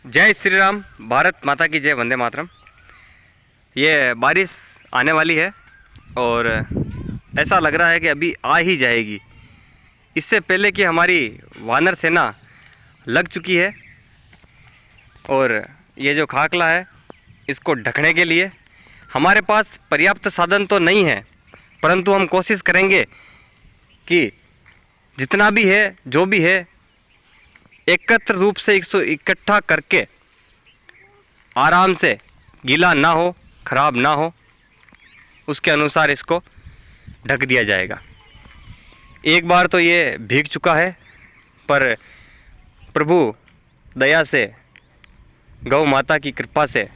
जय श्री राम, भारत माता की जय, वंदे मातरम। ये बारिश आने वाली है और ऐसा लग रहा है कि अभी आ ही जाएगी। इससे पहले कि हमारी वानर सेना लग चुकी है और ये जो खाकला है इसको ढकने के लिए हमारे पास पर्याप्त साधन तो नहीं है, परंतु हम कोशिश करेंगे कि जितना भी है, जो भी है, एकत्र रूप से इसको इकट्ठा करके आराम से, गीला ना हो, खराब ना हो, उसके अनुसार इसको ढक दिया जाएगा। एक बार तो ये भीग चुका है, पर प्रभु दया से, गौ माता की कृपा से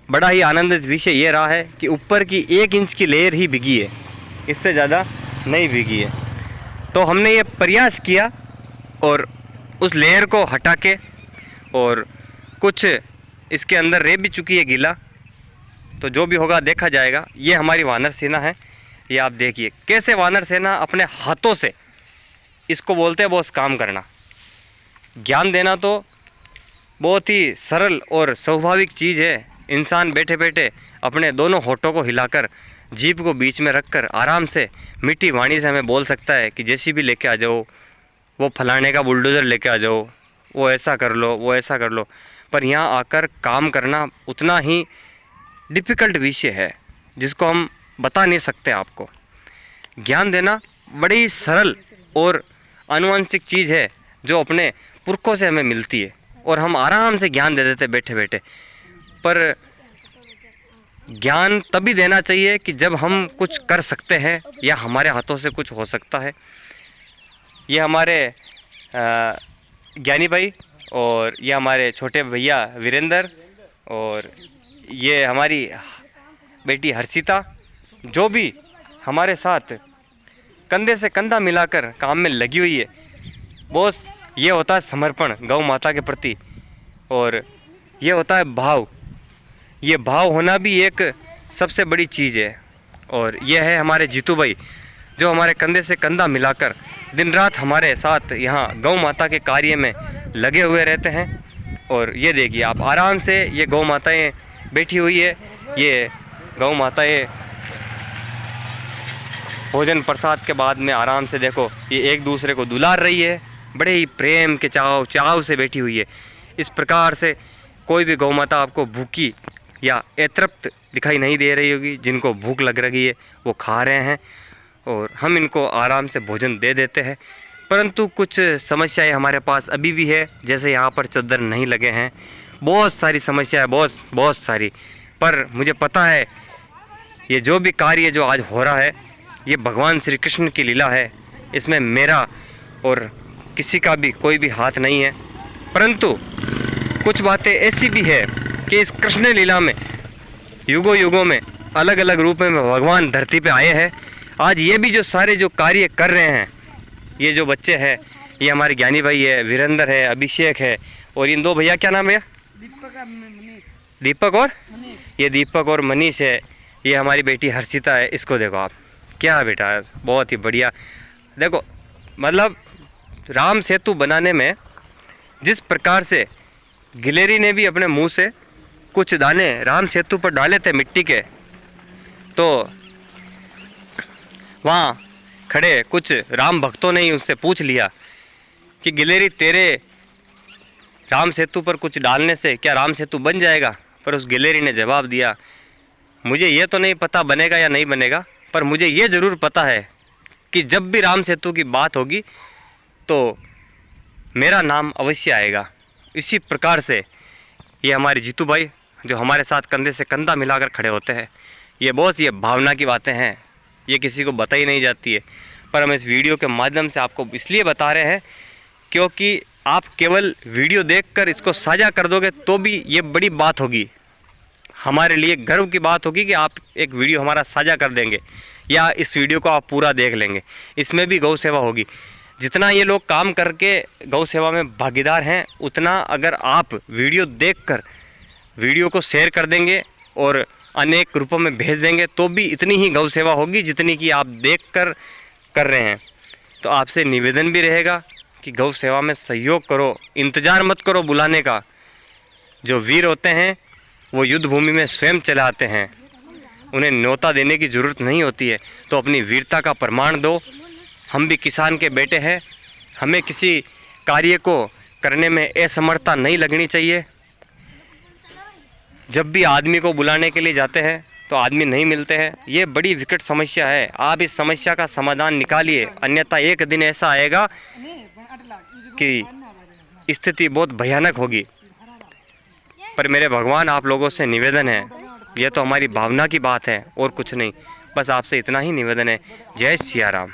बड़ा ही आनंदित विषय ये रहा है कि ऊपर की 1 इंच की लेयर ही भीगी है, इससे ज़्यादा नहीं भीगी है। तो हमने ये प्रयास किया और उस लेयर को हटा के, और कुछ इसके अंदर रह भी चुकी है गीला, तो जो भी होगा देखा जाएगा। ये हमारी वानर सेना है। ये आप देखिए कैसे वानर सेना अपने हाथों से, इसको बोलते हैं बॉस, काम करना। ज्ञान देना तो बहुत ही सरल और स्वाभाविक चीज़ है। इंसान बैठे बैठे अपने दोनों होठों को हिलाकर, जीभ को बीच में रखकर आराम से मीठी वाणी से हमें बोल सकता है कि जेसीबी लेके आ जाओ, वो फलाने का बुलडोज़र लेके आ जाओ, वो ऐसा कर लो, वो ऐसा कर लो। पर यहाँ आकर काम करना उतना ही डिफ़िकल्ट विषय है जिसको हम बता नहीं सकते आपको। ज्ञान देना बड़ी सरल और आनुवंशिक चीज़ है जो अपने पुरखों से हमें मिलती है और हम आराम से ज्ञान दे देते बैठे बैठे। पर ज्ञान तभी देना चाहिए कि जब हम कुछ कर सकते हैं या हमारे हाथों से कुछ हो सकता है। ये हमारे ज्ञानी भाई और ये हमारे छोटे भैया वीरेंद्र और ये हमारी बेटी हर्षिता, जो भी हमारे साथ कंधे से कंधा मिलाकर काम में लगी हुई है। बॉस, ये होता है समर्पण गौ माता के प्रति, और ये होता है भाव। ये भाव होना भी एक सबसे बड़ी चीज़ है। और ये है हमारे जीतू भाई, जो हमारे कंधे से कंधा मिलाकर दिन रात हमारे साथ यहाँ गौ माता के कार्य में लगे हुए रहते हैं। और ये देखिए आप आराम से, ये गौ माताएँ बैठी हुई है। ये गौ माताएँ भोजन प्रसाद के बाद में आराम से, देखो, ये एक दूसरे को दुलार रही है, बड़े ही प्रेम के चाव से बैठी हुई है। इस प्रकार से कोई भी गौ माता आपको भूखी या अतृप्त दिखाई नहीं दे रही होगी। जिनको भूख लग रही है वो खा रहे हैं और हम इनको आराम से भोजन दे देते हैं। परंतु कुछ समस्याएं हमारे पास अभी भी है, जैसे यहाँ पर चद्दर नहीं लगे हैं। बहुत सारी समस्या है बॉस, बहुत सारी। पर मुझे पता है ये जो भी कार्य जो आज हो रहा है, ये भगवान श्री कृष्ण की लीला है। इसमें मेरा और किसी का भी कोई भी हाथ नहीं है। परंतु कुछ बातें ऐसी भी है कि इस कृष्ण लीला में युगों युगों में अलग अलग रूप में भगवान धरती पे आए हैं। आज ये भी जो सारे जो कार्य कर रहे हैं, ये जो बच्चे हैं, ये हमारे ज्ञानी भाई है, वीरेंद्र है, अभिषेक है, और इन 2 भैया, क्या नाम है? दीपक और मनीष। ये दीपक और मनीष है। ये हमारी बेटी हर्षिता है। इसको देखो आप, क्या बेटा, बहुत ही बढ़िया। देखो, मतलब राम सेतु बनाने में जिस प्रकार से गिलेरी ने भी अपने मुंह से कुछ दाने राम सेतु पर डाले थे मिट्टी के, तो वहाँ खड़े कुछ राम भक्तों ने ही उससे पूछ लिया कि गिलेरी, तेरे राम सेतु पर कुछ डालने से क्या राम सेतु बन जाएगा? पर उस गिलेरी ने जवाब दिया, मुझे ये तो नहीं पता बनेगा या नहीं बनेगा, पर मुझे ये ज़रूर पता है कि जब भी राम सेतु की बात होगी तो मेरा नाम अवश्य आएगा। इसी प्रकार से ये हमारे जीतू भाई, जो हमारे साथ कंधे से कंधा मिलाकर खड़े होते हैं, ये बॉस, ये भावना की बातें हैं, ये किसी को बताई नहीं जाती है। पर हम इस वीडियो के माध्यम से आपको इसलिए बता रहे हैं क्योंकि आप केवल वीडियो देखकर इसको साझा कर दोगे तो भी ये बड़ी बात होगी, हमारे लिए गर्व की बात होगी कि आप एक वीडियो हमारा साझा कर देंगे या इस वीडियो को आप पूरा देख लेंगे। इसमें भी गौ सेवा होगी। जितना ये लोग काम करके गौ सेवा में भागीदार हैं, उतना अगर आप वीडियो देखकर वीडियो को शेयर कर देंगे और अनेक रूपों में भेज देंगे तो भी इतनी ही गौ सेवा होगी जितनी कि आप देखकर कर रहे हैं। तो आपसे निवेदन भी रहेगा कि गौ सेवा में सहयोग करो, इंतज़ार मत करो बुलाने का। जो वीर होते हैं वो युद्ध भूमि में स्वयं चले आते हैं, उन्हें न्योता देने की ज़रूरत नहीं होती है। तो अपनी वीरता का प्रमाण दो। हम भी किसान के बेटे हैं, हमें किसी कार्य को करने में असमर्थता नहीं लगनी चाहिए। जब भी आदमी को बुलाने के लिए जाते हैं तो आदमी नहीं मिलते हैं। ये बड़ी विकट समस्या है। आप इस समस्या का समाधान निकालिए, अन्यथा एक दिन ऐसा आएगा कि स्थिति बहुत भयानक होगी। पर मेरे भगवान, आप लोगों से निवेदन है, यह तो हमारी भावना की बात है और कुछ नहीं, बस आपसे इतना ही निवेदन है। जय सिया राम।